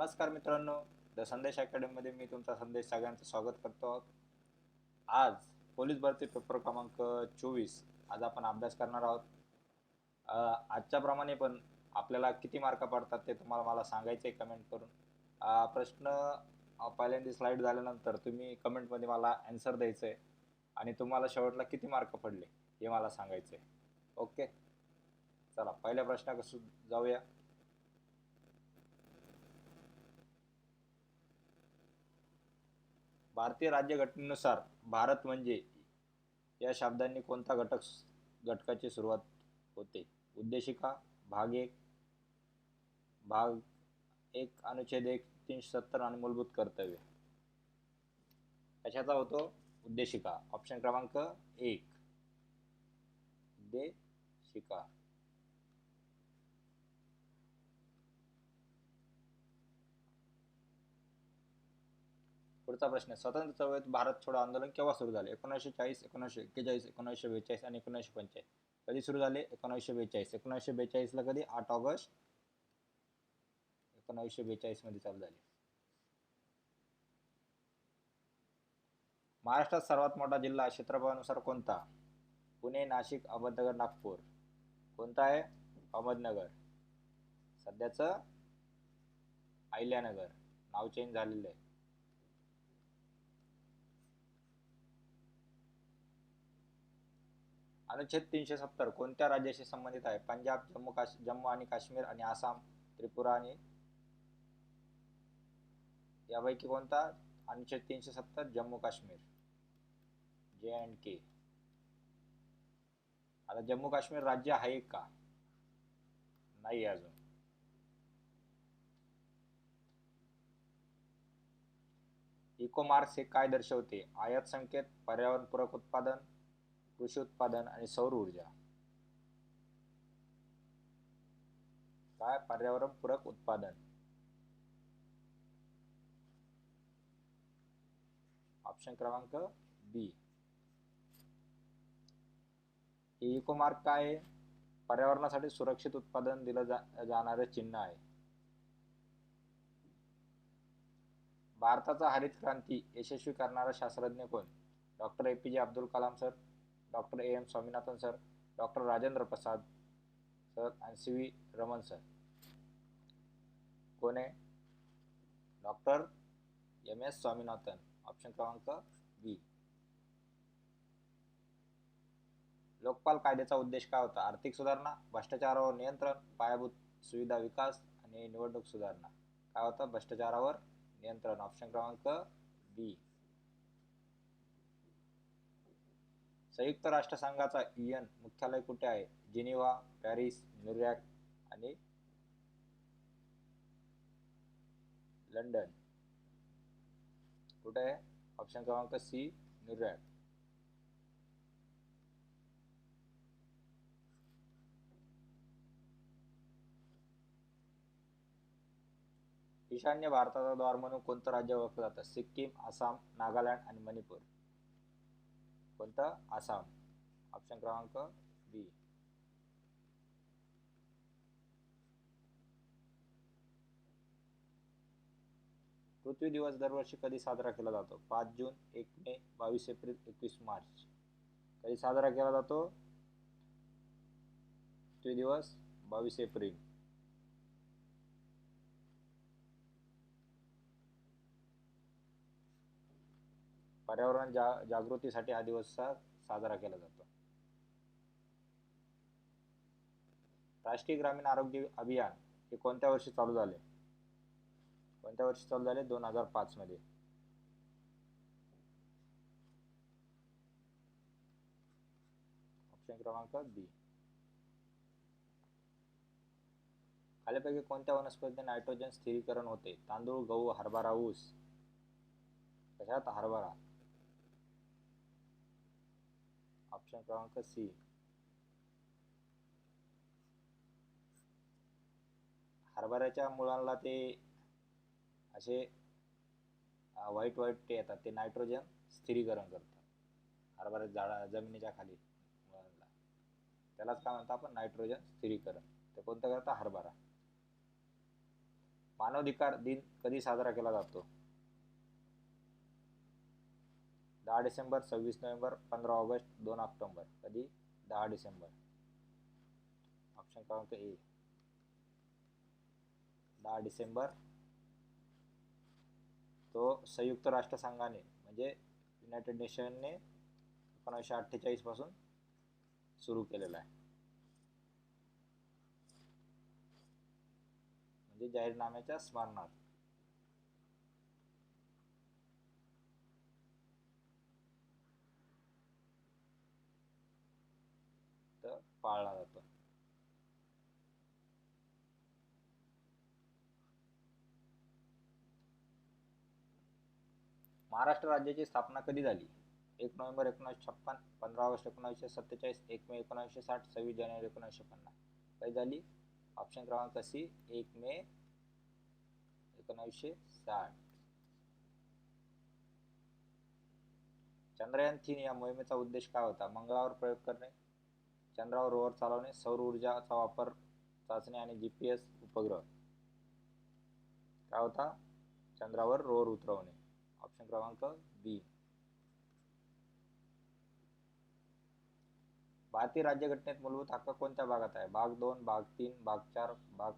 नमस्कार मित्रांनो, द संदेश अकॅडमीमध्ये मी तुमचा संदेश सगळ्यांचं स्वागत करतो. आज पोलीस भरती पेपर क्रमांक 24 आज आपण अभ्यास करणार आहोत. आजच्या प्रमाणे पण आपल्याला किती मार्क पडतात ते तुम्हाला मला सांगायचे कमेंट करून. प्रश्न पहिल्यांदा स्लाइड झाल्यानंतर तुम्ही कमेंटमध्ये मला आन्सर द्यायचं आहे आणि तुम्हाला शेवटला किती मार्क पडले हे मला सांगायचं आहे. ओके, चला पहिल्या प्रश्नाकडे जाऊया. भारतीय राज्यघटनेनुसार भारत म्हणजे या शब्दांनी कोणत्या घटकाची सुरुवात होते? उद्देशिका, भाग एक, भाग एक, अनुच्छेद 1, 370 आणि मूलभूत कर्तव्य. कशाचा होतो? उद्देशिका. ऑप्शन क्रमांक 1 उद्देशिका. पुढचा प्रश्न, स्वातंत्र्य चळवळीत भारत छोडो आंदोलन केव्हा सुरू झाले? 1940, 1941, 1942 आणि 1945. कधी सुरू झाले? 1942. 1942 ला कधी? 8 ऑगस्ट 1942 मध्ये चालू झाले. महाराष्ट्रात सर्वात मोठा जिल्हा क्षेत्रफळानुसार कोणता? पुणे, नाशिक, अहमदनगर, नागपूर. कोणता आहे? अहमदनगर. सध्याचं अहिल्यानगर, नाव चेंज झालेलं आहे. अनुच्छेद 370 कोणत्या राज्याशी संबंधित आहे? पंजाब, जम्मू आणि काश्मीर आणि आसाम, त्रिपुरा आणि यापैकी कोणता? अनुच्छेद 370 जम्मू काश्मीर, JNK. आता जम्मू काश्मीर राज्य आहे का? नाही अजून. इको मार्क्स हे काय दर्शवते? आयात संकेत, पर्यावरणपूरक उत्पादन, कृषी उत्पादन आणि सौर ऊर्जा. काय? पर्यावरणपूरक उत्पादन. ऑप्शन क्रमांक बी. इको मार्क काय आहे? पर्यावरणासाठी सुरक्षित उत्पादन दिलं जाणारे चिन्ह आहे. भारताचा हरित क्रांती यशस्वी करणारा शास्त्रज्ञ कोण? Doctor APJ Abdul Kalam sir, doctor AM Swaminathan sir, doctor Rajendra Prasad sir आणि CV रमन सर. कोण आहे? Doctor MS Swaminathan. ऑप्शन क्रमांक बी. लोकपाल कायद्याचा उद्देश काय होता? आर्थिक सुधारणा, भ्रष्टाचारावर नियंत्रण, पायाभूत सुविधा विकास आणि निवडणूक सुधारणा. काय होता? भ्रष्टाचारावर नियंत्रण. ऑप्शन क्रमांक बी. संयुक्त राष्ट्रसंघाचा UN मुख्यालय कुठे आहे? जिनिव्हा, पॅरिस, न्यूयॉर्क आणि लंडन. कुठे आहे? ऑप्शन क्रमांक सी, न्यूयॉर्क. ईशान्य भारताचा द्वार म्हणून कोणतं राज्य ओळखलं जातं? सिक्कीम, आसाम, नागालँड आणि मणिपूर. कोणतं? आसाम. ऑप्शन क्रमांक बी. पृथ्वी दिवस दरवर्षी कधी साजरा केला जातो? 5 जून, 1 मे, 22 एप्रिल, 21 मार्च. कधी साजरा केला जातो पृथ्वी दिवस? 22 एप्रिल. पर्यावरण जागृतीसाठी हा दिवस साजरा केला जातो. राष्ट्रीय ग्रामीण आरोग्य अभियान हे कोणत्या वर्षी चालू झाले? कोणत्या वर्षी चालू झाले? 2005 मध्ये. ऑप्शन क्रमांक बी. खालीलपैकी कोणत्या वनस्पतीचे नायट्रोजन स्थिरीकरण होते? तांदूळ, गहू, हरभरा, ऊस. कशात? हरभरा. ऑप्शन क्रमांक सी. हरभऱ्याच्या मुळांना ते असे व्हाईट ते येतात, ते नायट्रोजन स्थिरीकरण करतात. हरभरा जमिनीच्या खाली मुळांना, त्यालाच काय म्हणतात आपण? नायट्रोजन स्थिरीकरण. ते कोणतं करता? हरभरा. मानवाधिकार दिन कधी साजरा केला जातो? 10 डिसेंबर, 26 नोव्हेंबर, 15 ऑगस्ट, 2 ऑक्टोबर. कधी? 10 डिसेंबर. ऑप्शन क्रमांक ए 10 डिसेंबर. तो संयुक्त राष्ट्र संघाने म्हणजे युनायटेड नेशनने 1948 पासून सुरू केलेला आहे, म्हणजे जाहीरनाम्याच्या स्मरणार्थ. पाळला जातो. महाराष्ट्र राज्याची स्थापना कधी झाली? 1 नोव्हेंबर 1956, 15 ऑगस्ट 1947, 1 मे 1960, 26 जानेवारी 1950. कधी झाली? ऑप्शन क्रमांक सी 1 मे 1960. चंद्रयान-3 या मोहिमेचा उद्देश काय होता? मंगळावर प्रयोग करणे, चंद्रावर रोवर चालवणे, सौर ऊर्जाचा वापर, चाचणी आणि GPS उपग्रह. काय होता? चंद्रावर रोवर उतरवणे. ऑप्शन क्रमांक बी. भारतीय राज्यघटनेत मूलभूत हक्क कोणत्या भागात आहे? भाग 2, भाग 3, भाग 4, भाग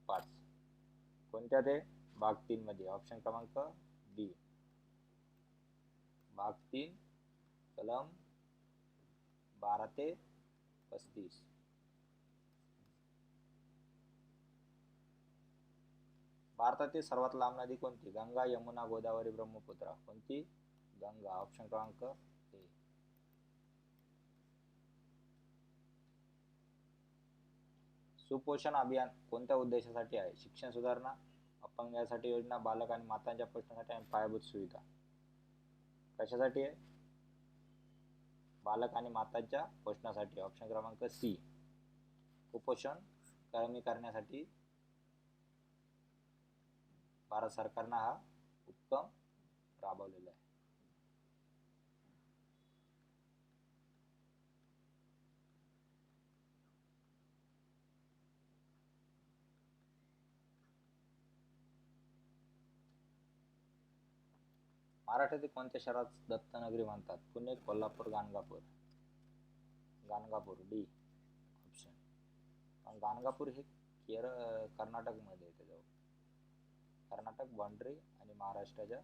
5. कोणत्या ते? भाग 3 मध्ये. ऑप्शन क्रमांक बी. भाग 3 कलम 12 ते 35. भारतातील सर्वात लांब नदी कोणती? गंगा, यमुना, गोदावरी, ब्रह्मपुत्रा. कोणती? गंगा. ऑप्शन क्रमांक ए. सुपोषण अभियान कोणत्या उद्देशासाठी आहे? शिक्षण सुधारणा, अपंगांसाठी योजना, बालक आणि मातांच्या पोषणासाठी आणि पायाभूत सुविधा. कशासाठी आहे? बालक आणि मातांच्या पोषणासाठी. ऑप्शन क्रमांक सी. कुपोषण कमी करण्यासाठी भारत सरकारनं हा उपक्रम राबवलेला आहे. महाराष्ट्रातील कोणत्या शहरात दत्तनगरी म्हणतात? पुणे, कोल्हापूर, गाणगापूर. Ganagapur D option. गाणगापूर हे कर्नाटक मध्ये येते जवळ. कर्नाटक बाउंड्री आणि महाराष्ट्राच्या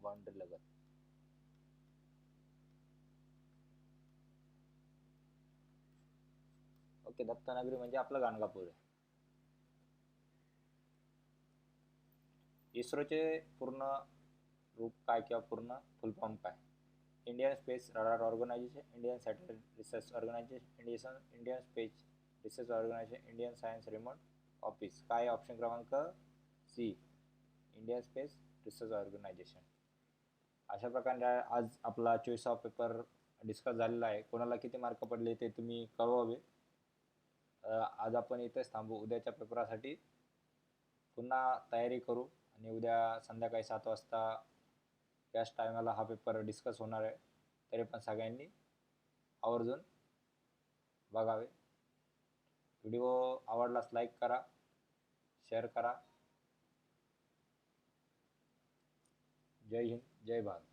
बाउंड्री लगत. ओके, दत्तनगरी म्हणजे आपलं गाणगापूर आहे. इस्रोचे पूर्ण रूप काय किंवा पूर्ण फुल फॉर्म काय? Indian space radar organisation, Indian satellite research organisation, Indian space research organisation, Indian science remote office. काय? ऑप्शन क्रमांक C Indian space research organisation. अशा प्रकारे आज आपला चॉईस ऑफ पेपर डिस्कस झालेला आहे. कोणाला किती मार्क पडले ते तुम्ही कळवावे. आज आपण इथेच थांबू. उद्याच्या पेपरासाठी पुन्हा तयारी करू आणि उद्या संध्याकाळी 7 वाजता याच टायमाला हा पेपर डिस्कस होणार आहे. तरी पण सगळ्यांनी आवर्जून बघावे. व्हिडिओ आवडल्यास लाईक करा, शेअर करा. जय हिंद, जय भारत.